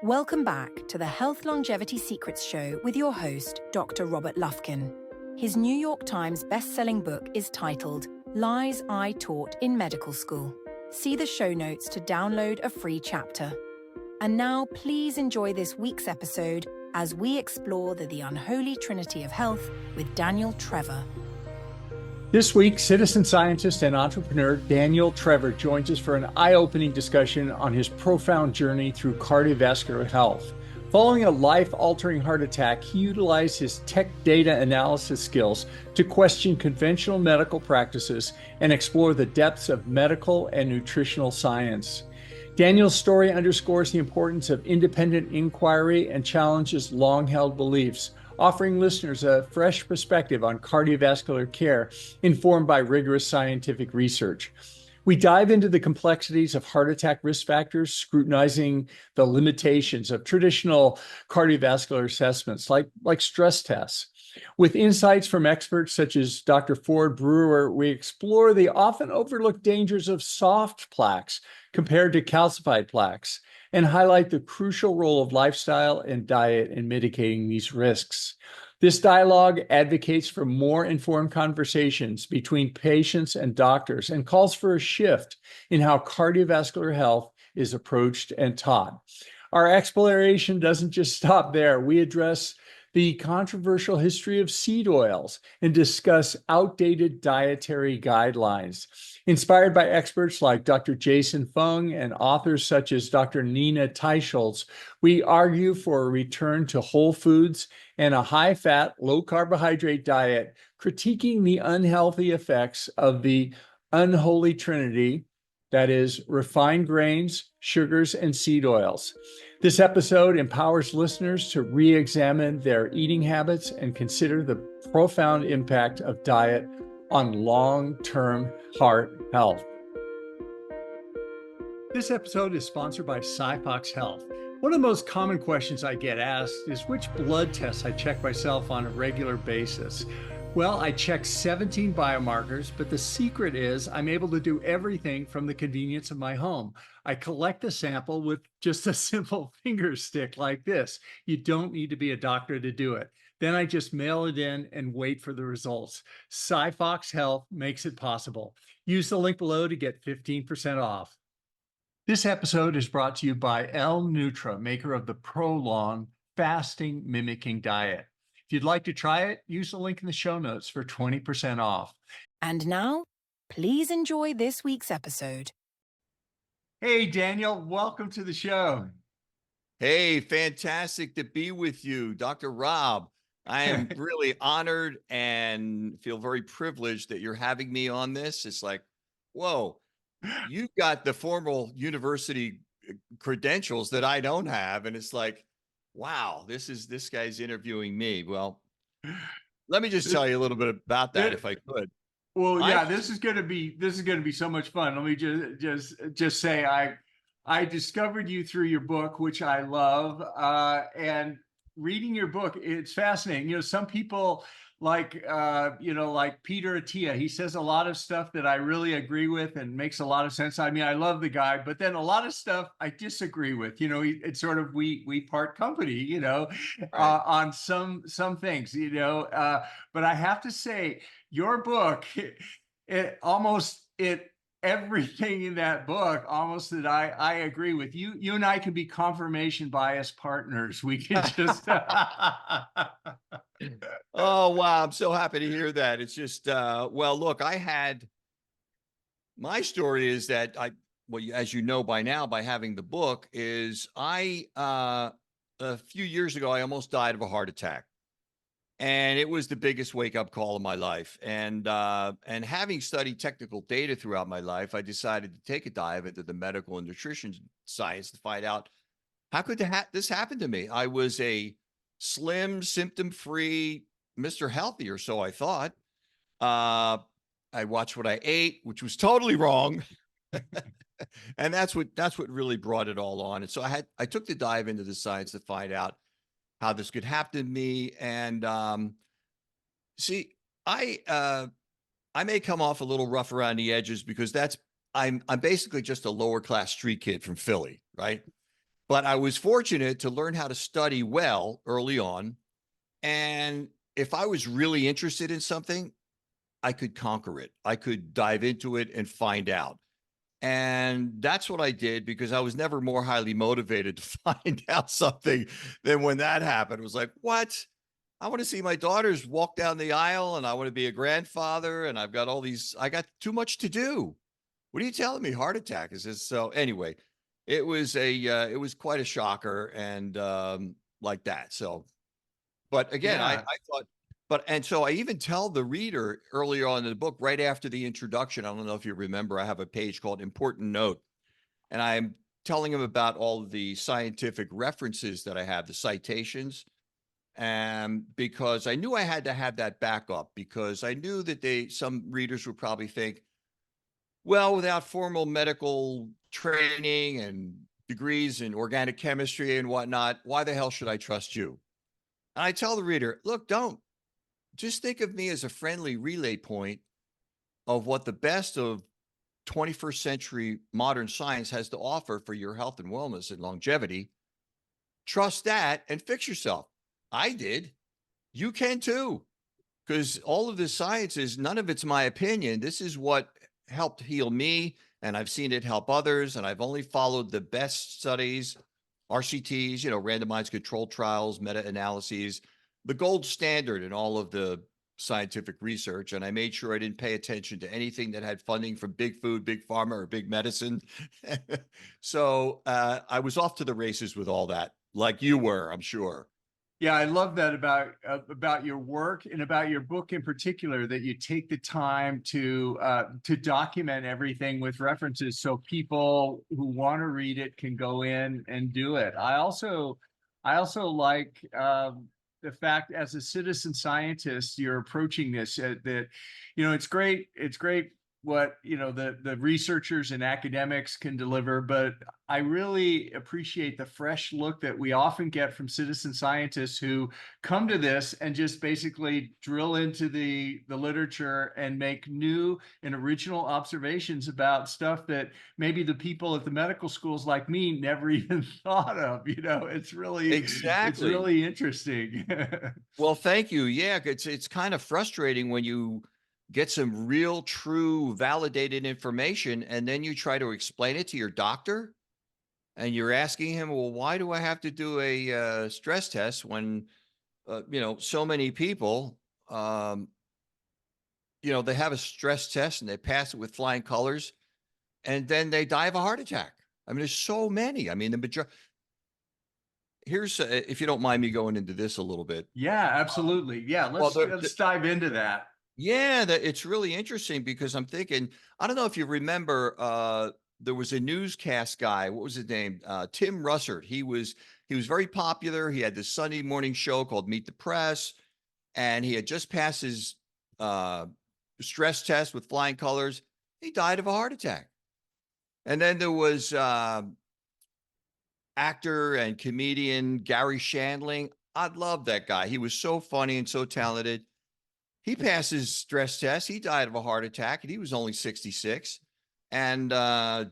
Welcome back to the Health Longevity Secrets Show with your host, Dr. Robert Lufkin. His New York Times best-selling book is titled Lies I Taught in Medical School. See the show notes to download a free chapter. And now, please enjoy this week's episode as we explore the unholy trinity of health with Daniel Trevor. This week, citizen scientist and entrepreneur Daniel Trevor joins us for an eye-opening discussion on his profound journey through cardiovascular health. Following a life-altering heart attack, he utilized his tech data analysis skills to question conventional medical practices and explore the depths of medical and nutritional science. Daniel's story underscores the importance of independent inquiry and challenges long-held beliefs, offering listeners a fresh perspective on cardiovascular care informed by rigorous scientific research. We dive into the complexities of heart attack risk factors, scrutinizing the limitations of traditional cardiovascular assessments like stress tests. With insights from experts such as Dr. Brewer, we explore the often overlooked dangers of soft plaques compared to calcified plaques, and highlight the crucial role of lifestyle and diet in mitigating these risks. This dialogue advocates for more informed conversations between patients and doctors and calls for a shift in how cardiovascular health is approached and taught. Our exploration doesn't just stop there. We address the controversial history of seed oils and discuss outdated dietary guidelines. Inspired by experts like Dr. Jason Fung and authors such as Dr. Nina Teicholz, we argue for a return to whole foods and a high-fat, low-carbohydrate diet, critiquing the unhealthy effects of the Unholy Trinity, that is, refined grains, sugars, and seed oils. This episode empowers listeners to re-examine their eating habits and consider the profound impact of diet on long-term heart health. This episode is sponsored by Cyfox Health. One of the most common questions I get asked is which blood tests I check myself on a regular basis. Well, I check 17 biomarkers, but the secret is I'm able to do everything from the convenience of my home. I collect a sample with just a simple finger stick like this. You don't need to be a doctor to do it. Then I just mail it in and wait for the results. Cyfox Health makes it possible. Use the link below to get 15% off. This episode is brought to you by L-Nutra, maker of the Prolong fasting mimicking diet. If you'd like to try it, use the link in the show notes for 20% off. And now, please enjoy this week's episode. Hey, Daniel, welcome to the show. Hey, fantastic to be with you, Dr. Rob. I am really honored and feel very privileged that you're having me on this. It's like, whoa, you got the formal university credentials that I don't have. And it's like, wow, this guy's interviewing me. Well, let me just tell you a little bit about that if I could. Well, yeah, this is going to be so much fun. Let me just say I discovered you through your book, which I love, and reading your book, it's fascinating. You know, some people like Peter Attia, he says a lot of stuff that I really agree with and makes a lot of sense. I mean, I love the guy, but then a lot of stuff I disagree with. You know, it's sort of we part company. You know, Right. on some things. You know, but I have to say, your book, everything in that book almost that I agree with. You and I can be confirmation bias partners. We can just Oh, wow. I'm so happy to hear that. It's just, well, look, my story is that as you know by now, by having the book, is a few years ago, I almost died of a heart attack. And it was the biggest wake-up call of my life. And having studied technical data throughout my life, I decided to take a dive into the medical and nutrition science to find out how could this happen to me. I was a slim, symptom-free Mr. Healthy, or so I thought. I watched what I ate, which was totally wrong. And that's what really brought it all on. And so I took the dive into the science to find out how this could happen to me. And see, I may come off a little rough around the edges because I'm basically just a lower class street kid from Philly, right? But I was fortunate to learn how to study well early on. And if I was really interested in something, I could conquer it. I could dive into it and find out. And that's what I did, because I was never more highly motivated to find out something than when that happened. It was like, what? I want to see my daughters walk down the aisle, and I want to be a grandfather, and I've got all these, I got too much to do. What are you telling me? Heart attack is this? So anyway, it was quite a shocker, and like that. So, but again, Yeah. I thought, and so I even tell the reader earlier on in the book, right after the introduction, I don't know if you remember, I have a page called Important Note, and I'm telling him about all of the scientific references that I have, the citations. And because I knew I had to have that backup, because I knew that some readers would probably think, well, without formal medical training and degrees in organic chemistry and whatnot, why the hell should I trust you? And I tell the reader, look, don't just think of me as a friendly relay point of what the best of 21st century modern science has to offer for your health and wellness and longevity. Trust that and fix yourself. I did. You can too, because all of this science is, none of it's my opinion. This is what helped heal me, and I've seen it help others. And I've only followed the best studies, RCTs, randomized controlled trials, meta-analyses, the gold standard in all of the scientific research. And I made sure I didn't pay attention to anything that had funding from big food, big pharma, or big medicine. So I was off to the races with all that, like you were, I'm sure. Yeah, I love that about your work and about your book in particular, that you take the time to document everything with references, so people who want to read it can go in and do it. I also like the fact, as a citizen scientist, you're approaching this that it's great what the researchers and academics can deliver, but I really appreciate the fresh look that we often get from citizen scientists who come to this and just basically drill into the literature and make new and original observations about stuff that maybe the people at the medical schools like me never even thought of. It's Exactly. really interesting. Well, thank you. Yeah, it's kind of frustrating when you get some real, true, validated information, and then you try to explain it to your doctor, and you're asking him, well, why do I have to do a stress test when, so many people, they have a stress test and they pass it with flying colors, and then they die of a heart attack. I mean, there's so many. I mean, the majority. Here's, if you don't mind me going into this a little bit. Yeah, absolutely. Yeah, Well, let's dive into that. Yeah, it's really interesting, because I'm thinking, I don't know if you remember, there was a newscast guy. What was his name? Tim Russert. He was very popular. He had this Sunday morning show called Meet the Press, and he had just passed his stress test with flying colors. He died of a heart attack. And then there was actor and comedian Gary Shandling. I love that guy. He was so funny and so talented. He passed his stress test. He died of a heart attack, and he was only 66. And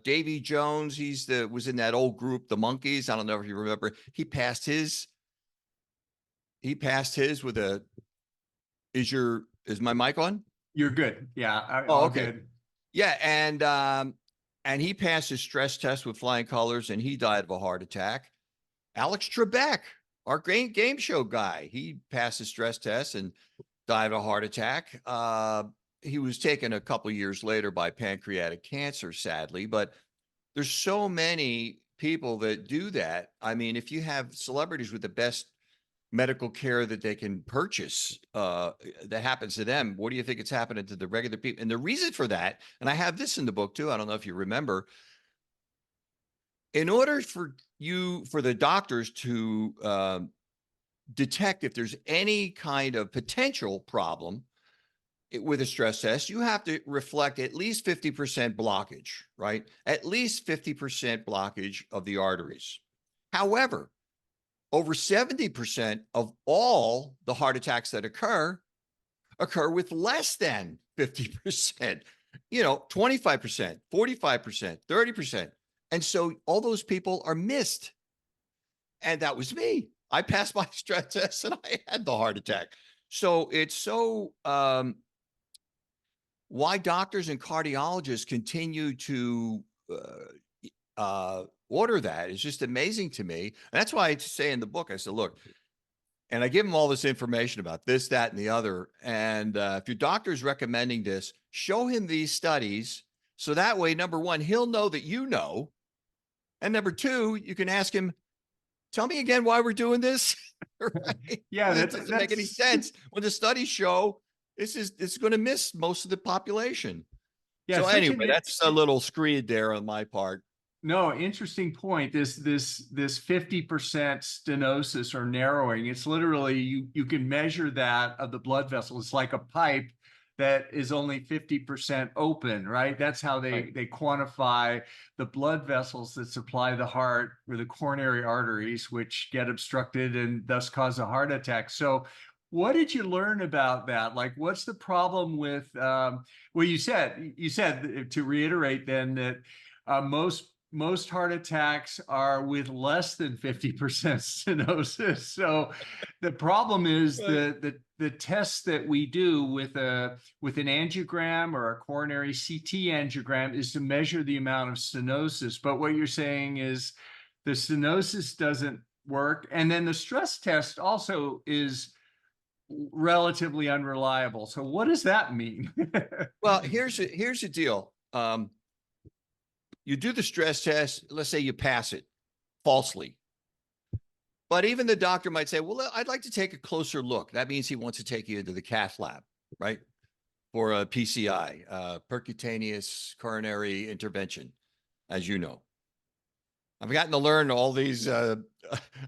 Davy Jones, was in that old group, the Monkees. I don't know if you remember. He passed his with a. Is my mic on? You're good. Yeah. Oh, okay. Good. Yeah, and he passed his stress test with flying colors, and he died of a heart attack. Alex Trebek, our game show guy, he passed his stress test and died of a heart attack. He was taken a couple of years later by pancreatic cancer, sadly, but there's so many people that do that. I mean, if you have celebrities with the best medical care that they can purchase, that happens to them, what do you think it's happening to the regular people? And the reason for that, and I have this in the book too, I don't know if you remember, in order for the doctors to detect if there's any kind of potential problem with a stress test, you have to reflect at least 50% blockage, right? At least 50% blockage of the arteries. However, over 70% of all the heart attacks that occur with less than 50%, 25%, 45%, 30%. And so all those people are missed. And that was me. I passed my stress test and I had the heart attack. So it's so why doctors and cardiologists continue to order that is just amazing to me. And that's why I say in the book, I said, look, and I give them all this information about this, that, and the other. And if your doctor is recommending this, show him these studies. So that way, number one, he'll know that you know. And number two, you can ask him, tell me again why we're doing this. Right? Yeah, It doesn't make any sense when the studies show it's going to miss most of the population. Yeah, So anyway, that's a little screed there on my part. No, interesting point. This 50% stenosis or narrowing, it's literally you can measure that of the blood vessel. It's like a pipe that is only 50% open, right? That's how they quantify the blood vessels that supply the heart or the coronary arteries, which get obstructed and thus cause a heart attack. So what did you learn about that? Like, what's the problem with, well, you said to reiterate then that most heart attacks are with less than 50% stenosis. So the problem is the tests that we do with an angiogram or a coronary CT angiogram is to measure the amount of stenosis. But what you're saying is the stenosis doesn't work. And then the stress test also is relatively unreliable. So what does that mean? Well, here's the deal. You do the stress test, let's say you pass it falsely. But even the doctor might say, well, I'd like to take a closer look. That means he wants to take you into the cath lab, right? For a PCI, percutaneous coronary intervention, as you know. I've gotten to learn all these,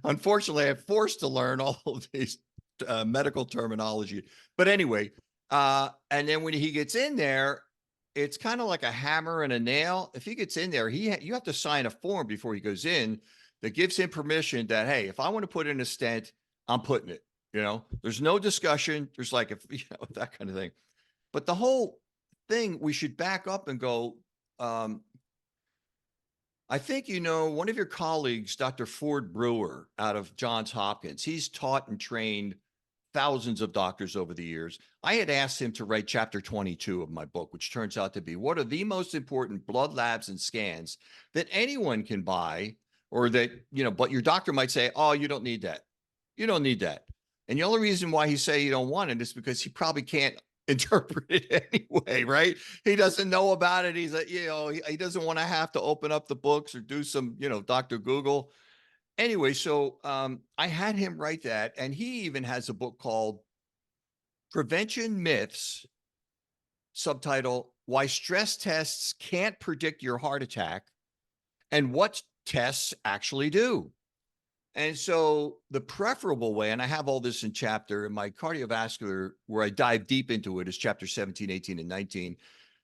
unfortunately, I'm forced to learn all of these medical terminology. But anyway, and then when he gets in there, it's kind of like a hammer and a nail. If he gets in there, you have to sign a form before he goes in that gives him permission that, hey, if I want to put in a stent, I'm putting it. There's no discussion. There's like, that kind of thing. But the whole thing, we should back up and go, I think, one of your colleagues, Dr. Ford Brewer out of Johns Hopkins, he's taught and trained thousands of doctors over the years. I had asked him to write chapter 22 of my book, which turns out to be what are the most important blood labs and scans that anyone can buy, or that, but your doctor might say, oh, you don't need that. You don't need that. And the only reason why he say you don't want it is because he probably can't interpret it anyway, right? He doesn't know about it. He's like, he doesn't want to have to open up the books or do some, Dr. Google. Anyway, so I had him write that, and he even has a book called Prevention Myths, subtitle, Why Stress Tests Can't Predict Your Heart Attack and What Tests Actually Do. And so the preferable way, and I have all this in chapter in my cardiovascular, where I dive deep into it, is chapter 17, 18, and 19.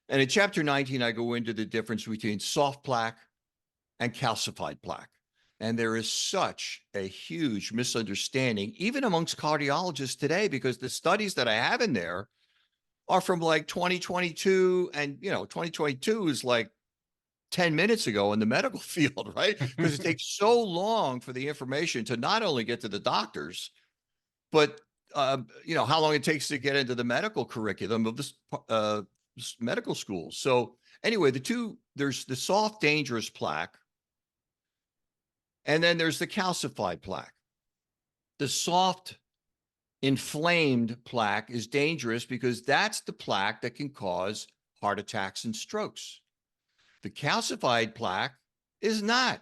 And in chapter 19, I go into the difference between soft plaque and calcified plaque. And there is such a huge misunderstanding, even amongst cardiologists today, because the studies that I have in there are from like 2022. And, 2022 is like 10 minutes ago in the medical field, right? Because it takes so long for the information to not only get to the doctors, but, how long it takes to get into the medical curriculum of this medical schools. So anyway, there's the soft, dangerous plaque, and then there's the calcified plaque. The soft, inflamed plaque is dangerous because that's the plaque that can cause heart attacks and strokes. The calcified plaque is not.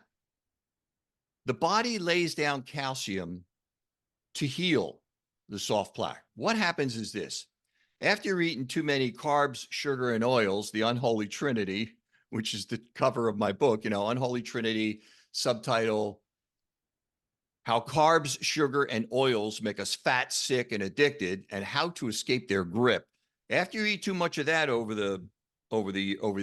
The body lays down calcium to heal the soft plaque. What happens is this. After you're eating too many carbs, sugar, and oils, the Unholy Trinity, which is the cover of my book, Unholy Trinity, subtitle, How Carbs, Sugar, and Oils Make Us Fat, Sick, and Addicted, and How to Escape Their Grip. After you eat too much of that over the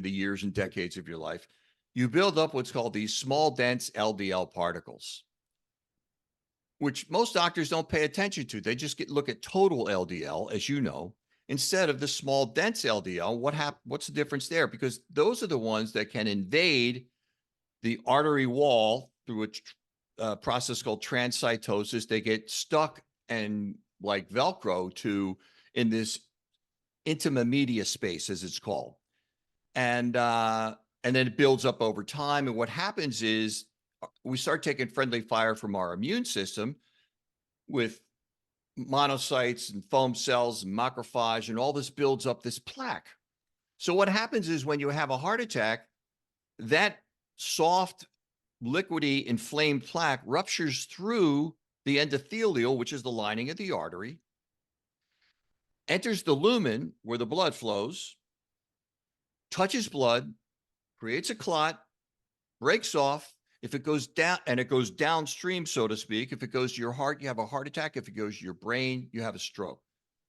years and decades of your life, you build up what's called these small, dense LDL particles, which most doctors don't pay attention to. They just look at total LDL, as you know, instead of the small, dense LDL. What's the difference there? Because those are the ones that can invade the artery wall through which process called transcytosis. They get stuck and like Velcro in this intima media space, as it's called. And then it builds up over time. And what happens is we start taking friendly fire from our immune system with monocytes and foam cells and macrophage, and all this builds up this plaque. So what happens is when you have a heart attack, that soft, liquidy, inflamed plaque ruptures through the endothelial, which is the lining of the artery, enters the lumen where the blood flows, touches blood, creates a clot, breaks off. If it goes down, and it goes downstream, so to speak, if it goes to your heart, you have a heart attack. If it goes to your brain, you have a stroke,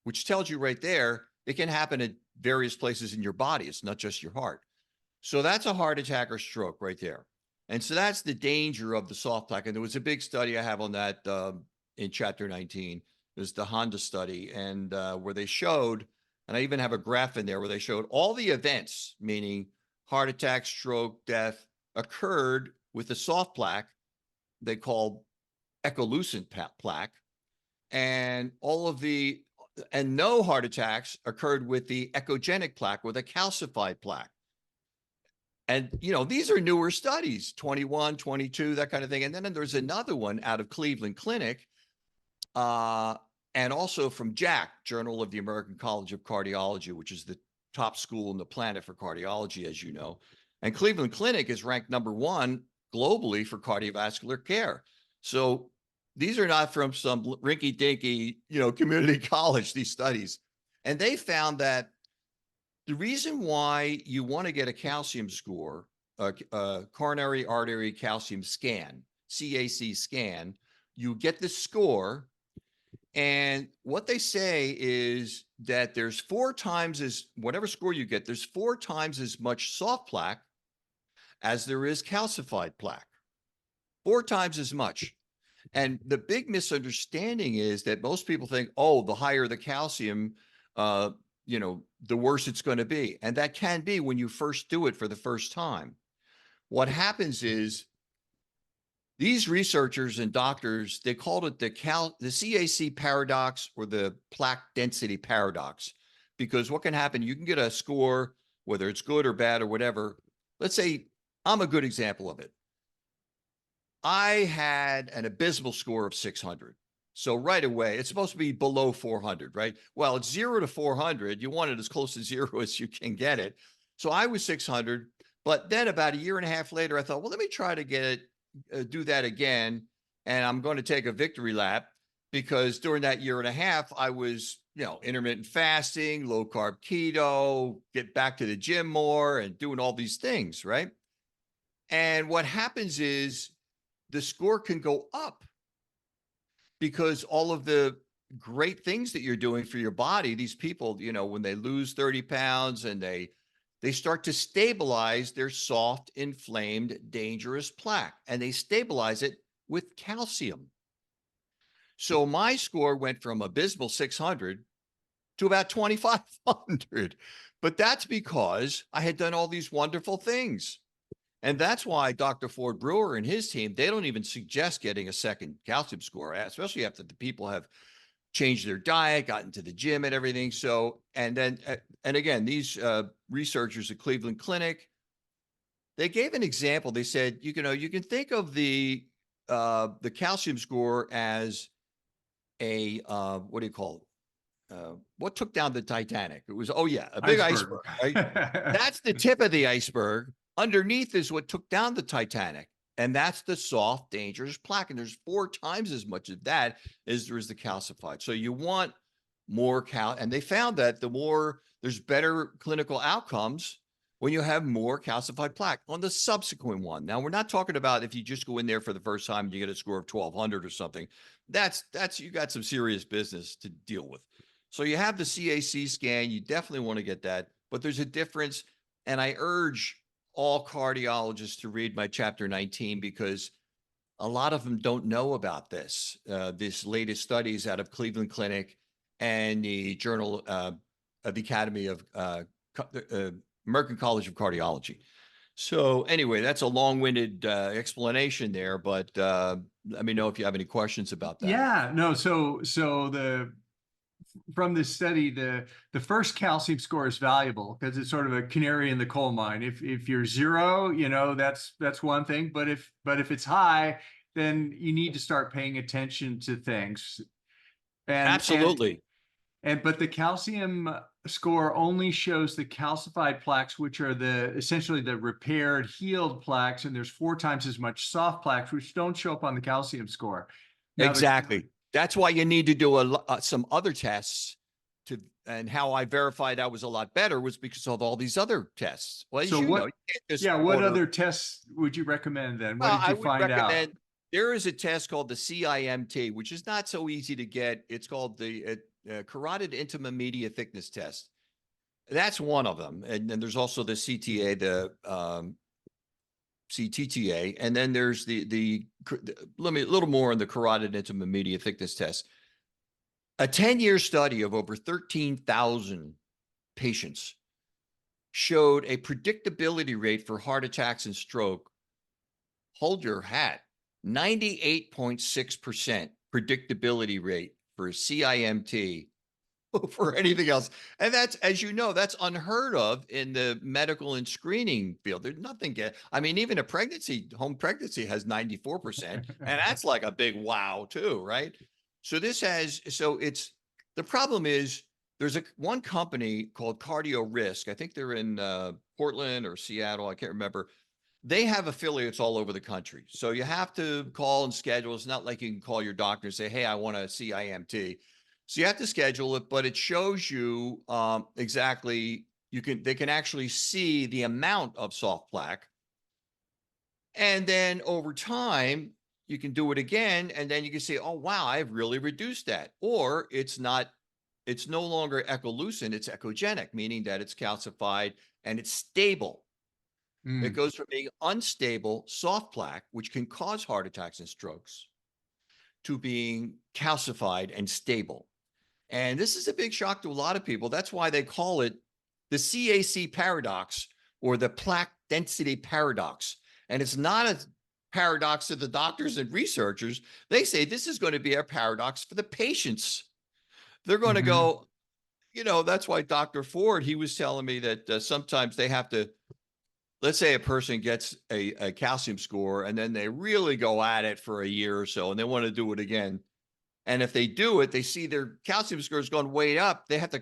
which tells you right there, it can happen at various places in your body. It's not just your heart. So that's a heart attack or stroke right there. And so that's the danger of the soft plaque. And there was a big study I have on that in chapter 19. It was the Honda study, and where they showed, and I even have a graph in there where they showed all the events, meaning heart attack, stroke, death, occurred with the soft plaque they call echolucent plaque, and no heart attacks occurred with the echogenic plaque, or the calcified plaque. And, these are newer studies, 21, 22, that kind of thing. And then there's another one out of Cleveland Clinic, and also from JACC, Journal of the American College of Cardiology, which is the top school on the planet for cardiology, as you know. And Cleveland Clinic is ranked #1 globally for cardiovascular care. So these are not from some rinky-dinky, community college, these studies. And they found that the reason why you want to get a calcium score, a coronary artery calcium scan, CAC scan, you get the score. And what they say is that there's 4 times whatever score you get, there's 4 times as much soft plaque as there is calcified plaque. 4 times as much. And the big misunderstanding is that most people think, oh, the higher the calcium, the worse it's going to be. And that can be when you first do it for the first time. What happens is these researchers and doctors, they called it the CAC paradox, or the plaque density paradox, because what can happen, you can get a score, whether it's good or bad or whatever. Let's say I'm a good example of it. I had an abysmal score of 600. So right away, it's supposed to be below 400, right? Well, it's 0 to 400. You want it as close to 0 as you can get it. So I was 600, but then about a year and a half later, I thought, well, let me try to do that again. And I'm going to take a victory lap, because during that year and a half, I was, intermittent fasting, low carb keto, get back to the gym more, and doing all these things, right? And what happens is the score can go up, because all of the great things that you're doing for your body, these people, when they lose 30 pounds and they start to stabilize their soft, inflamed, dangerous plaque, and they stabilize it with calcium. So my score went from abysmal 600 to about 2,500, but that's because I had done all these wonderful things. And that's why Dr. Ford Brewer and his team, they don't even suggest getting a second calcium score, especially after the people have changed their diet, gotten to the gym and everything. So, and again, these researchers at Cleveland Clinic, they gave an example. They said, you can think of the calcium score as a, what do you call it? What took down the Titanic? It was, a big iceberg, right? That's the tip of the iceberg. Underneath is what took down the Titanic. And that's the soft, dangerous plaque. And there's 4 times as much of that as there is the calcified. So you want more and they found that there's better clinical outcomes when you have more calcified plaque on the subsequent one. Now, we're not talking about if you just go in there for the first time and you get a score of 1,200 or something. That's you got some serious business to deal with. So you have the CAC scan. You definitely want to get that. But there's a difference. And I urge all cardiologists to read my chapter 19, because a lot of them don't know about this latest studies out of Cleveland Clinic and the Journal of the Academy of American College of Cardiology. So anyway, that's a long-winded explanation there, but let me know if you have any questions about that. Yeah, no, so the from this study, the first calcium score is valuable because it's sort of a canary in the coal mine. If you're zero, that's one thing, but if it's high, then you need to start paying attention to things. And and Absolutely. and but the calcium score only shows the calcified plaques, which are essentially the repaired, healed plaques, and there's 4 times as much soft plaques, which don't show up on the calcium score. Now, Exactly. That's why you need to do some other tests and how I verified I was a lot better was because of all these other tests. Well, as so you know, what? you can't just Yeah, what order. other tests would you recommend then? What Well, did I you would find out? recommend there is a test called the CIMT, which is not so easy to get. It's called the carotid intima media thickness test. That's one of them. And then there's also the CTA, the CTTA, and then there's let me a little more on the carotid intima media thickness test. A 10-year study of over 13,000 patients showed a predictability rate for heart attacks and stroke. Hold your hat. 98.6% predictability rate for CIMT for anything else. And that's, as you know, that's unheard of in the medical and screening field. There's nothing I mean, even home pregnancy has 94%. And that's like a big wow too, right? So the problem is there's one company called Cardio Risk. I think they're in Portland or Seattle. I can't remember. They have affiliates all over the country. So you have to call and schedule. It's not like you can call your doctor and say, hey, I want a CIMT. So you have to schedule it, but it shows you exactly, they can actually see the amount of soft plaque. And then over time, you can do it again. And then you can say, oh, wow, I've really reduced that. Or it's no longer echolucent, it's echogenic, meaning that it's calcified and it's stable. It goes from being unstable soft plaque, which can cause heart attacks and strokes, to being calcified and stable. And this is a big shock to a lot of people. That's why they call it the CAC paradox or the plaque density paradox. And it's not a paradox to the doctors and researchers. They say this is going to be a paradox for the patients. They're going to go, that's why Dr. Ford, he was telling me that sometimes they have to, let's say a person gets a calcium score and then they really go at it for a year or so and they want to do it again. And if they do it, they see their calcium scores going way up. They have to,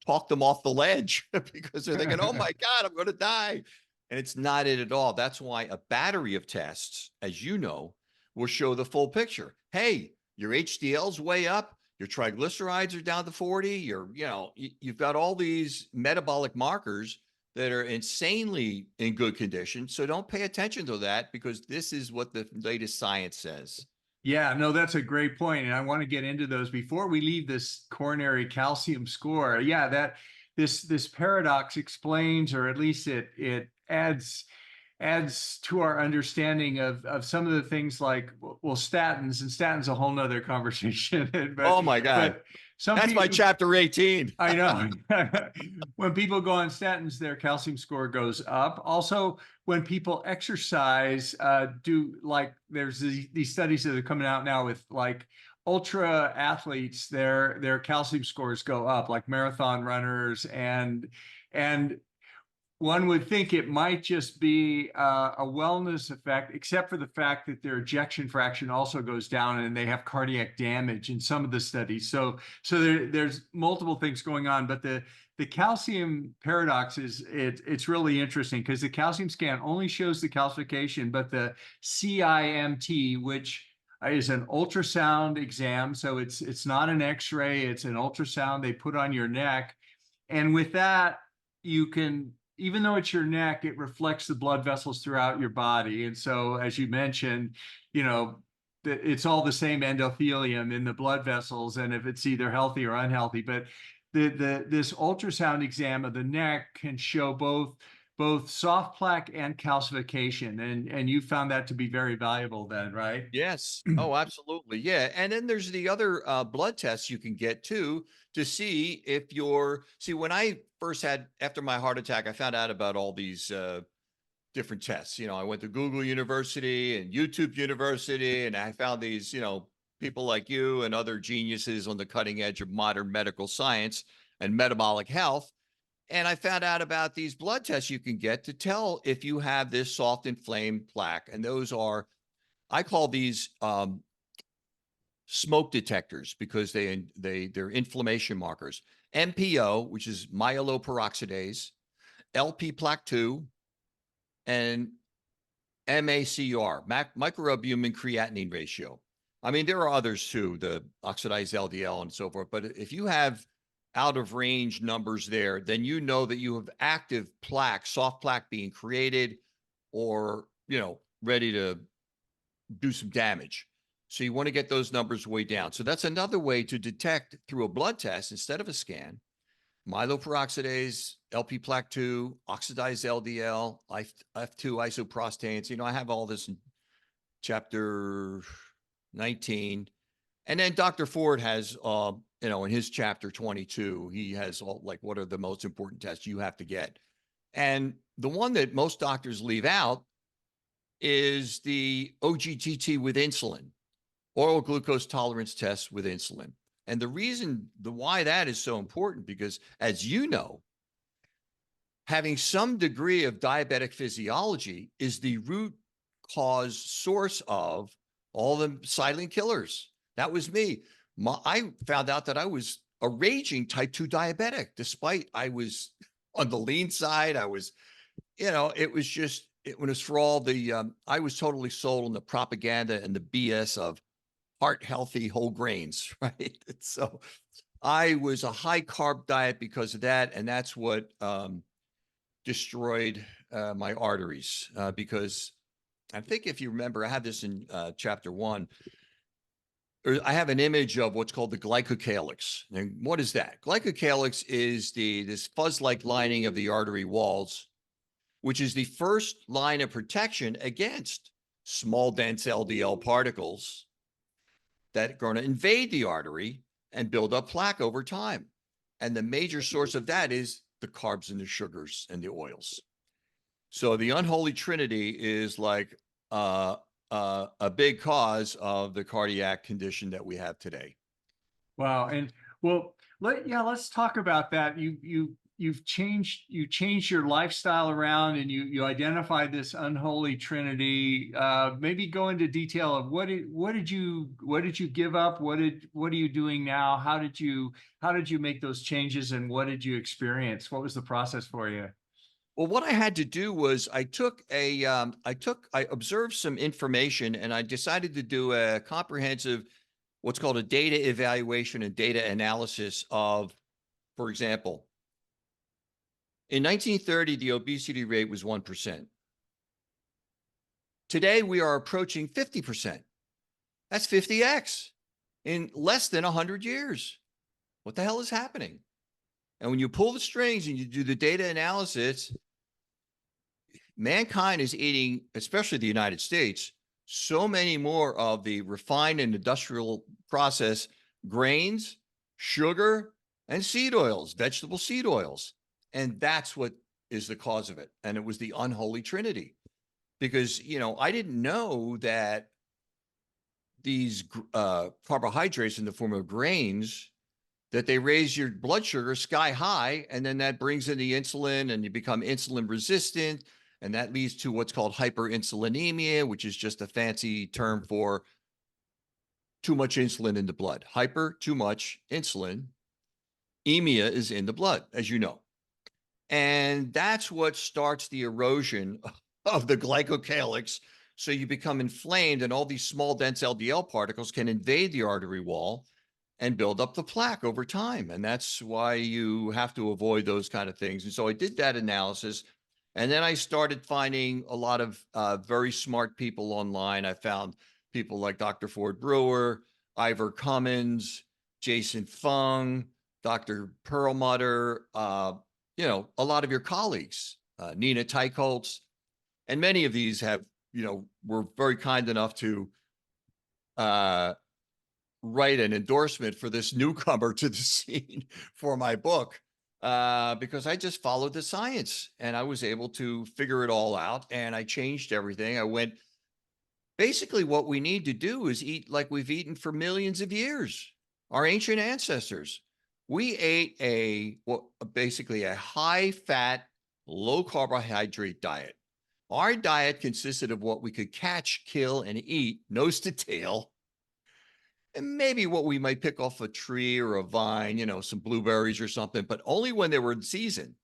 talk them off the ledge because they're thinking, oh my God, I'm going to die. And it's not it at all. That's why a battery of tests, as you know, will show the full picture. Hey, your HDL's way up. Your triglycerides are down to 40. You've got all these metabolic markers that are insanely in good condition. So don't pay attention to that because this is what the latest science says. Yeah, no, that's a great point, and I want to get into those before we leave this coronary calcium score. Yeah, that this paradox explains, or at least it adds to our understanding of some of the things like, well, statins a whole nother conversation. but Oh my God. but some That's people, my chapter 18. I know. When people go on statins, their calcium score goes up. Also, when people exercise, there's these studies that are coming out now with like ultra athletes, their calcium scores go up, like marathon runners, and one would think it might just be a wellness effect, except for the fact that their ejection fraction also goes down and they have cardiac damage in some of the studies. So there's multiple things going on, but the calcium paradox it's really interesting because the calcium scan only shows the calcification, but the CIMT, which is an ultrasound exam, so it's not an X-ray, it's an ultrasound they put on your neck, and with that you can, even though it's your neck, it reflects the blood vessels throughout your body. And so, as you mentioned, it's all the same endothelium in the blood vessels, and if it's either healthy or unhealthy. But this ultrasound exam of the neck can show both soft plaque and calcification, and you found that to be very valuable then, right? Yes. Oh, absolutely. Yeah. And then there's the other blood tests you can get too to see if when I first after my heart attack, I found out about all these different tests. I went to Google University and YouTube University, and I found these, people like you and other geniuses on the cutting edge of modern medical science and metabolic health. And I found out about these blood tests you can get to tell if you have this soft inflamed plaque. And those are, I call these smoke detectors because they're inflammation markers. MPO, which is myeloperoxidase, LP plaque 2, and MACR, microalbumin creatinine ratio. I mean, there are others too, the oxidized LDL and so forth. But if you have out of range numbers there, then you know that you have active plaque, soft plaque being created or, ready to do some damage. So you want to get those numbers way down. So that's another way to detect through a blood test instead of a scan. Myeloperoxidase, LP plaque 2, oxidized LDL, F2 isoprostanes. I have all this in chapter 19. And then Dr. Ford has, in his chapter 22, he has all like, what are the most important tests you have to get? And the one that most doctors leave out is the OGTT with insulin, oral glucose tolerance test with insulin. And the reason why that is so important, because as you know, having some degree of diabetic physiology is the root cause source of all the silent killers. That was me. I found out that I was a raging type 2 diabetic, despite I was on the lean side. I was, it was just, it was for all the, I was totally sold on the propaganda and the BS of heart healthy whole grains, right? So I was a high carb diet because of that. And that's what destroyed my arteries because I think if you remember, I have this in chapter 1, I have an image of what's called the glycocalyx. And what is that? Glycocalyx is this fuzz-like lining of the artery walls, which is the first line of protection against small, dense LDL particles that are going to invade the artery and build up plaque over time. And the major source of that is the carbs and the sugars and the oils. So the unholy trinity is like a big cause of the cardiac condition that we have today. Wow. And well, let's talk about that. You've changed your lifestyle around, and you identify this unholy trinity. Maybe go into detail of what did you give up? What are you doing now? How did you make those changes, and what did you experience? What was the process for you? Well, what I had to do was I observed some information, and I decided to do a comprehensive, what's called a data evaluation and data analysis of, for example, in 1930, the obesity rate was 1%. Today, we are approaching 50%. That's 50x in less than 100 years. What the hell is happening? And when you pull the strings and you do the data analysis, mankind is eating, especially the United States, so many more of the refined and industrial process grains, sugar, and seed oils, vegetable seed oils. And that's what is the cause of it. And it was the unholy trinity. Because, I didn't know that these carbohydrates in the form of grains, that they raise your blood sugar sky high, and then that brings in the insulin and you become insulin resistant. And that leads to what's called hyperinsulinemia, which is just a fancy term for too much insulin in the blood. Hyper, too much insulin. Emia is in the blood, as you know. And that's what starts the erosion of the glycocalyx. So you become inflamed, and all these small, dense LDL particles can invade the artery wall and build up the plaque over time. And that's why you have to avoid those kind of things. And so I did that analysis. And then I started finding a lot of very smart people online. I found people like Dr. Ford Brewer, Ivor Cummins, Jason Fung, Dr. Perlmutter, a lot of your colleagues, Nina Teicholz, and many of these have, were very kind enough to write an endorsement for this newcomer to the scene for my book. because I just followed the science and I was able to figure it all out, and I changed everything. I went, basically what we need to do is eat like we've eaten for millions of years. Our ancient ancestors, we ate basically a high fat, low carbohydrate diet. Our diet consisted of what we could catch, kill, and eat, nose to tail, and maybe what we might pick off a tree or a vine, some blueberries or something, but only when they were in season.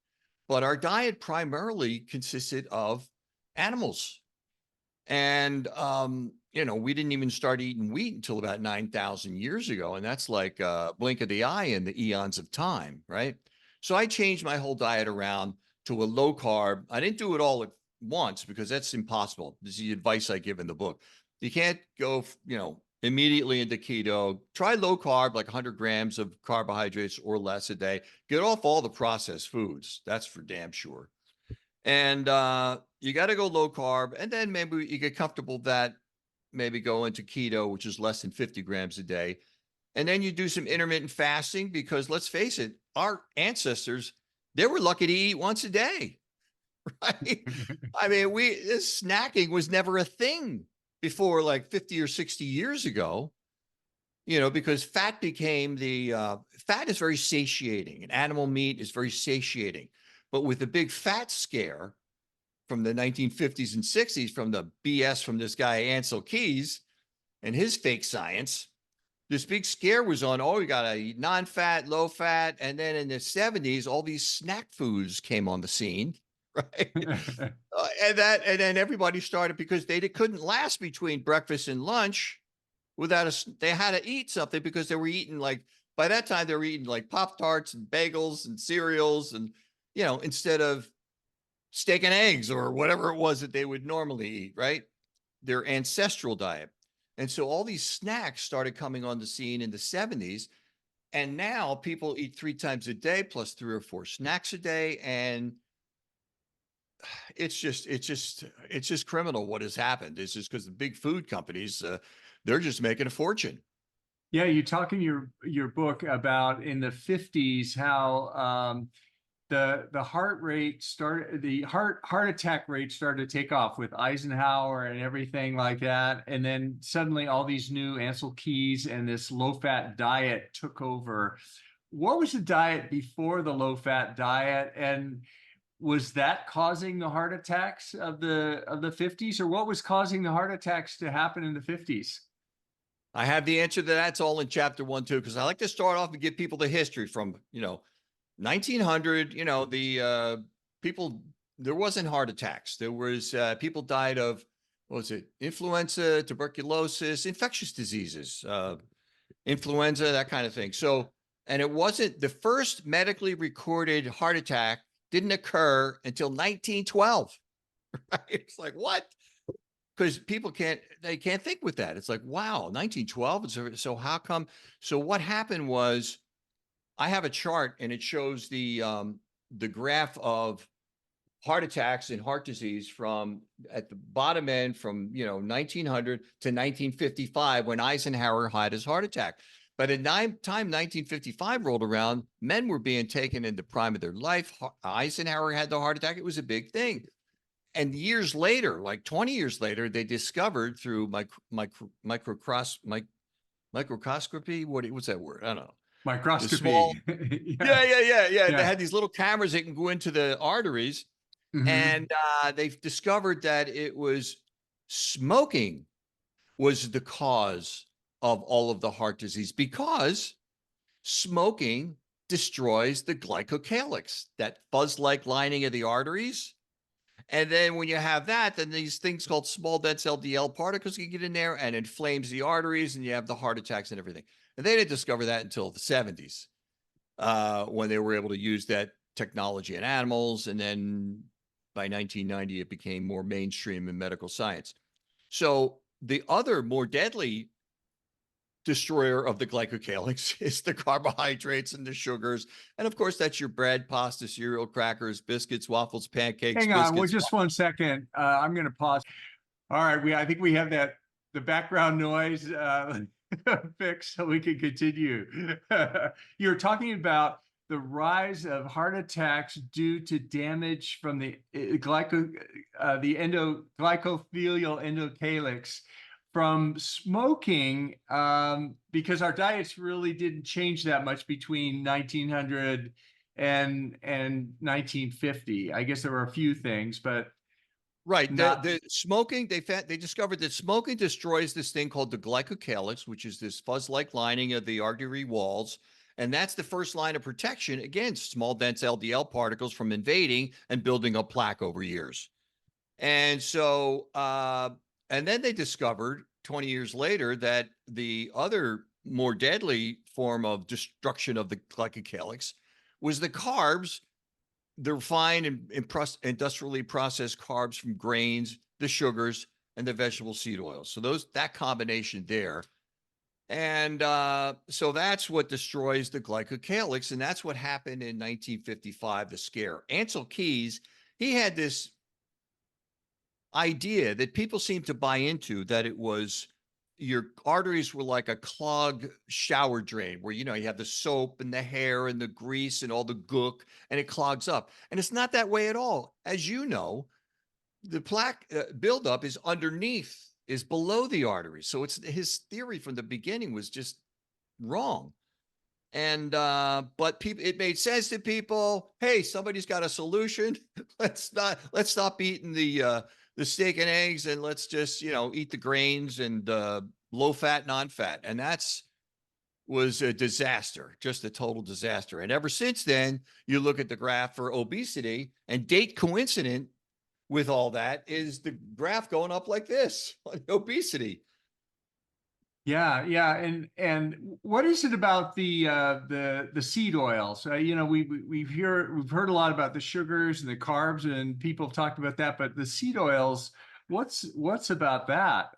But our diet primarily consisted of animals. And, we didn't even start eating wheat until about 9,000 years ago. And that's like a blink of the eye in the eons of time, right? So I changed my whole diet around to a low carb. I didn't do it all at once because that's impossible. This is the advice I give in the book. You can't go, immediately into keto. Try low carb, like 100 grams of carbohydrates or less a day. Get off all the processed foods. That's for damn sure. And you got to go low carb, and then maybe you get comfortable that maybe go into keto, which is less than 50 grams a day. And then you do some intermittent fasting, because let's face it, our ancestors, they were lucky to eat once a day, right? I mean, this snacking was never a thing before like 50 or 60 years ago, because fat became fat is very satiating, and animal meat is very satiating. But with the big fat scare from the 1950s and 60s, from the BS from this guy, Ansel Keys, and his fake science, this big scare was on, you got to eat non-fat, low fat. And then in the 70s, all these snack foods came on the scene, right? And then everybody started, because they couldn't last between breakfast and lunch they had to eat something, because they were eating, like, by that time, they were eating like Pop-Tarts and bagels and cereals, and, instead of steak and eggs or whatever it was that they would normally eat, right? Their ancestral diet. And so all these snacks started coming on the scene in the 70s. And now people eat 3 times a day plus 3 or 4 snacks a day. And it's just criminal what has happened. It's just because the big food companies, they're just making a fortune. Yeah, you talk in your book about in the 50s how the heart attack rate started to take off with Eisenhower and everything like that, and then suddenly all these new Ansel Keys and this low fat diet took over. What was the diet before the low fat diet, and was that causing the heart attacks of the 50s, or what was causing the heart attacks to happen in the 50s? I have the answer to that. It's all in chapter 1 too, because I like to start off and give people the history from 1900. The people, there wasn't heart attacks. There was people died of, what was it, influenza, tuberculosis, infectious diseases, influenza, that kind of thing. So, and it wasn't, the first medically recorded heart attack didn't occur until 1912. Right? It's like, what? Because people can't think with that. It's like, wow, 1912. So how come? So what happened was, I have a chart, and it shows the graph of heart attacks and heart disease from at the bottom end from 1900 to 1955, when Eisenhower had his heart attack. But at time 1955 rolled around, men were being taken in the prime of their life. Eisenhower had the heart attack. It was a big thing. And years later, like 20 years later, they discovered through microscopy. What's that word? I don't know. Microscopy. Small, yeah. They Yeah. had these little cameras that can go into the arteries, and they've discovered that it was smoking was the cause of all of the heart disease, because smoking destroys the glycocalyx, that fuzz-like lining of the arteries. And then when you have that, then these things called small dense LDL particles can get in there and inflames the arteries, and you have the heart attacks and everything. And they didn't discover that until the 70s, when they were able to use that technology in animals. And then by 1990, it became more mainstream in medical science. So the other more deadly destroyer of the glycocalyx is the carbohydrates and the sugars. And of course, that's your bread, pasta, cereal, crackers, biscuits, waffles, pancakes. Hang on, well, just 1 second. I'm going to pause. All right, I think we have the background noise fixed, so we can continue. You're talking about the rise of heart attacks due to damage from the glycophilial endocalyx from smoking, because our diets really didn't change that much between 1900 and 1950. I guess there were a few things, but Right. not. The smoking, they discovered that smoking destroys this thing called the glycocalyx, which is this fuzz-like lining of the artery walls. And that's the first line of protection against small, dense LDL particles from invading and building up plaque over years. And so, and then they discovered 20 years later that the other more deadly form of destruction of the glycocalyx was the carbs, the refined and industrially processed carbs from grains, the sugars, and the vegetable seed oils. So that combination there. And so that's what destroys the glycocalyx. And that's what happened in 1955, the scare. Ansel Keys, he had this idea that people seem to buy into, that it was your arteries were like a clogged shower drain where, you have the soap and the hair and the grease and all the gook, and it clogs up. And it's not that way at all. As you know, the plaque buildup is underneath, is below the arteries. So it's his theory from the beginning was just wrong. And but people, it made sense to people. Hey, somebody's got a solution. let's stop eating the steak and eggs, and let's just eat the grains and low fat, non-fat. And was a disaster, just a total disaster. And ever since then, you look at the graph for obesity, and date coincident with all that is the graph going up like this on obesity. Yeah, and what is it about the seed oils? We've heard a lot about the sugars and the carbs, and people have talked about that, but the seed oils, what's about that?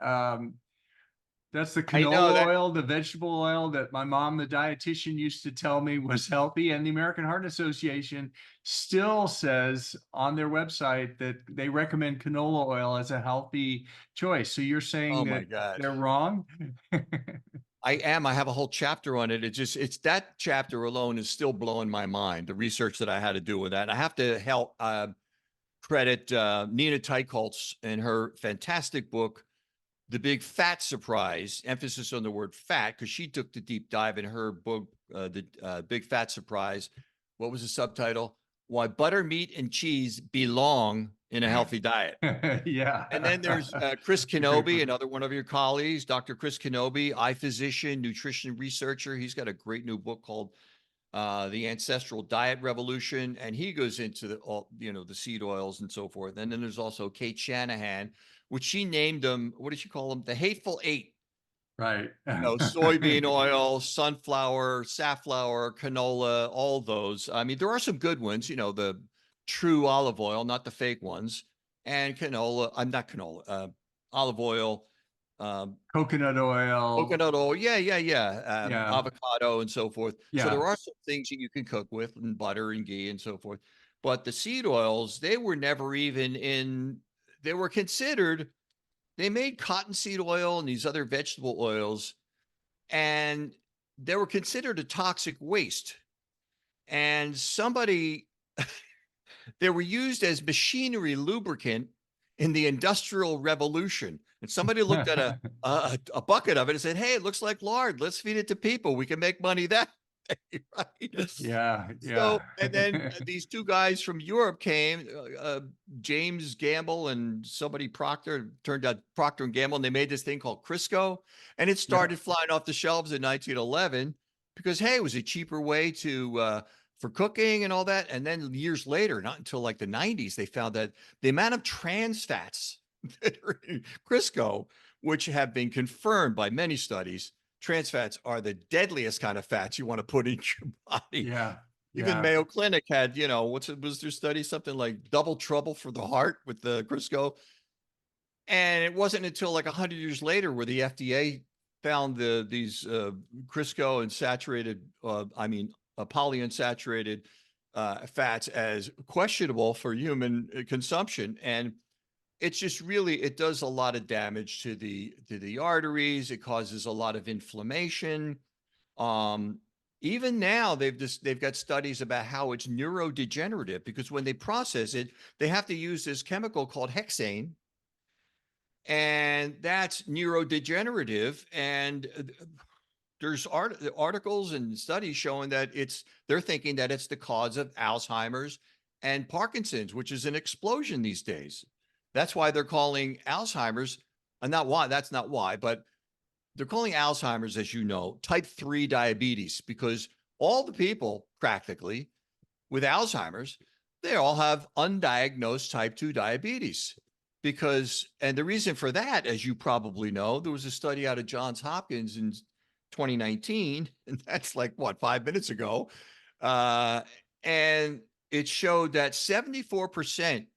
That's the I know canola that. oil, the vegetable oil that my mom, the dietitian, used to tell me was healthy. And the American Heart Association still says on their website that they recommend canola oil as a healthy choice. So you're saying Oh my that God. they're wrong? I am. I have a whole chapter on it. It's that chapter alone is still blowing my mind. The research that I had to do with that. I have to credit Nina Teicholz and her fantastic book, The Big Fat Surprise, emphasis on the word fat, because she took the deep dive in her book, The Big Fat Surprise. What was the subtitle? Why Butter, Meat, and Cheese Belong in a Healthy Diet. Yeah. And then there's Chris Kenobi, another one of your colleagues, Dr. Chris Kenobi, eye physician, nutrition researcher. He's got a great new book called The Ancestral Diet Revolution, and he goes into the seed oils and so forth. And then there's also Kate Shanahan, which she named them. What did she call them? The Hateful Eight. Right. Soybean oil, sunflower, safflower, canola, all those. I mean, there are some good ones. The true olive oil, not the fake ones, and canola. I'm not canola. Olive oil. Coconut oil. Coconut oil, yeah. Yeah. Avocado and so forth. So Yeah. there are some things that you can cook with, and butter and ghee and so forth. But the seed oils, they were never even they were considered, they made cottonseed oil and these other vegetable oils, and they were considered a toxic waste. And they were used as machinery lubricant in the Industrial Revolution. And somebody looked at a bucket of it and said, "Hey, it looks like lard. Let's feed it to people. We can make money that way." Right? Yeah. So, and then these two guys from Europe came, James Gamble and somebody Proctor, turned out Procter and Gamble, and they made this thing called Crisco, and it started flying off the shelves in 1911 because, hey, it was a cheaper way for cooking and all that. And then years later, not until like the 90s, they found that the amount of trans fats that are in Crisco, which have been confirmed by many studies, trans fats are the deadliest kind of fats you want to put in your body. Yeah. Even Mayo Clinic had, was their study, something like double trouble for the heart with the Crisco. And it wasn't until like 100 years later where the FDA found these Crisco and saturated, polyunsaturated fats as questionable for human consumption. And it's just really, it does a lot of damage to the arteries. It causes a lot of inflammation. Even now, they've got studies about how it's neurodegenerative, because when they process it, they have to use this chemical called hexane, and that's neurodegenerative. And there's articles and studies showing that they're thinking that it's the cause of Alzheimer's and Parkinson's, which is an explosion these days. That's why they're calling Alzheimer's, not why, that's not why, but they're calling Alzheimer's, as you know, type 3 diabetes, because all the people practically with Alzheimer's, they all have undiagnosed type 2 diabetes. And the reason for that, as you probably know, there was a study out of Johns Hopkins in 2019, and that's like, what, 5 minutes ago. And it showed that 74%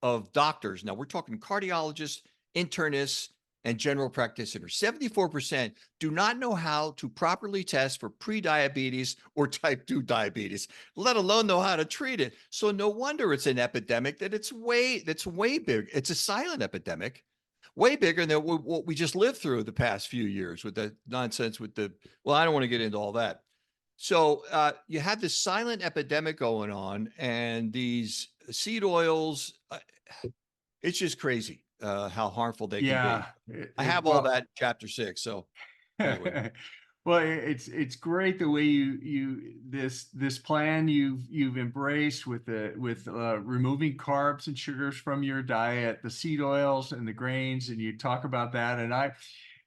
of doctors, now we're talking cardiologists, internists, and general practitioners, 74% do not know how to properly test for prediabetes or type 2 diabetes, let alone know how to treat it. So no wonder it's an epidemic that's way big. It's a silent epidemic, way bigger than what we just lived through the past few years with the nonsense well, I don't want to get into all that. So you have this silent epidemic going on, and these seed oils, it's just crazy how harmful they can be. I have all that chapter 6. So anyway. Well, it's great the way this plan you've embraced with removing carbs and sugars from your diet, the seed oils and the grains, and you talk about that. And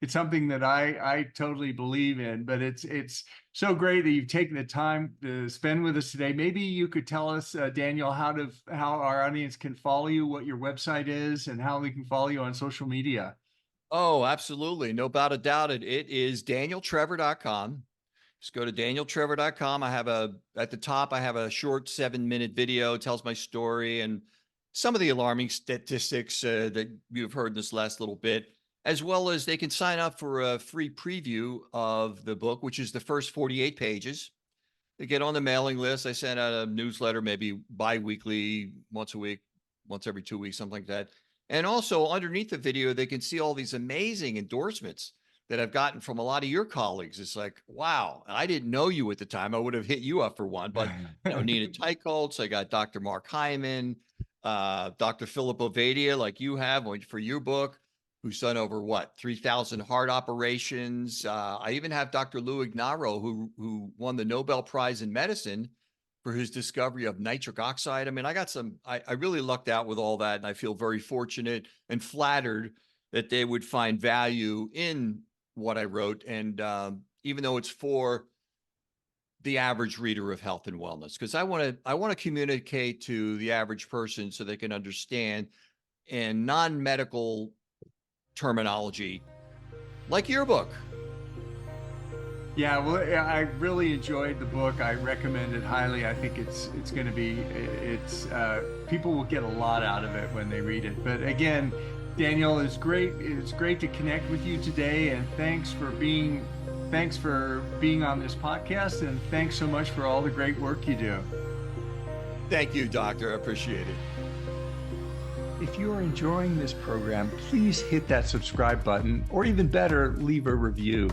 it's something that I totally believe in, but it's so great that you've taken the time to spend with us today. Maybe you could tell us, Daniel, how our audience can follow you, what your website is, and how they can follow you on social media. Oh, absolutely. No doubt about it. It is danieltrevor.com. Just go to danieltrevor.com. At the top, I have a short 7-minute video. It tells my story and some of the alarming statistics that you've heard this last little bit, as well as they can sign up for a free preview of the book, which is the first 48 pages. They get on the mailing list. I send out a newsletter, maybe bi-weekly, once a week, once every 2 weeks, something like that. And also underneath the video, they can see all these amazing endorsements that I've gotten from a lot of your colleagues. It's like, wow, I didn't know you at the time. I would have hit you up for one, but Nina Teicholz, I got Dr. Mark Hyman, Dr. Philip Ovadia, like you have for your book, who's done over 3,000 heart operations. I even have Dr. Lou Ignaro, who won the Nobel Prize in Medicine for his discovery of nitric oxide. I mean, I really lucked out with all that, and I feel very fortunate and flattered that they would find value in what I wrote. And even though it's for the average reader of health and wellness, because I want to communicate to the average person so they can understand in non-medical terminology, like your book. Yeah, well, I really enjoyed the book. I recommend it highly. I think it's going to be, people will get a lot out of it when they read it. But again, Daniel, it's great to connect with you today, and thanks for being on this podcast, and thanks so much for all the great work you do. Thank you, Doctor. I appreciate it. If you are enjoying this program, please hit that subscribe button, or even better, leave a review.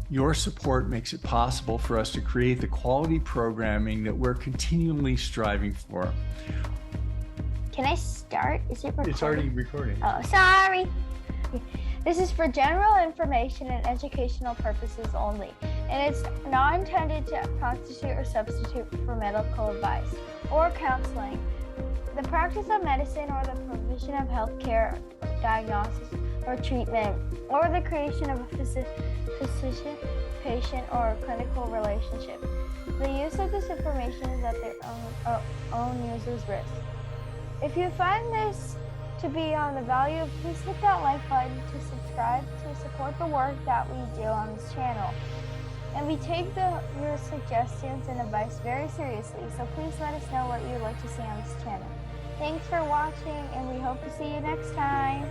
Your support makes it possible for us to create the quality programming that we're continually striving for. Can I start? Is it recording? It's already recording. Oh, sorry. This is for general information and educational purposes only, and it's not intended to constitute or substitute for medical advice or counseling, the practice of medicine, or the provision of healthcare, diagnosis, or treatment, or the creation of a physician-patient or clinical relationship. The use of this information is at their own user's risk. If you find this to be on the value, please hit that like button to subscribe to support the work that we do on this channel. And we take your suggestions and advice very seriously, so please let us know what you'd like to see on this channel. Thanks for watching, and we hope to see you next time.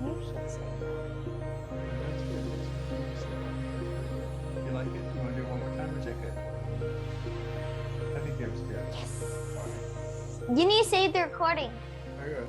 You should say that. That's good. You like it? You want to do it one more time, or is that good? I think that was good. Yes. You need to save the recording. Very good.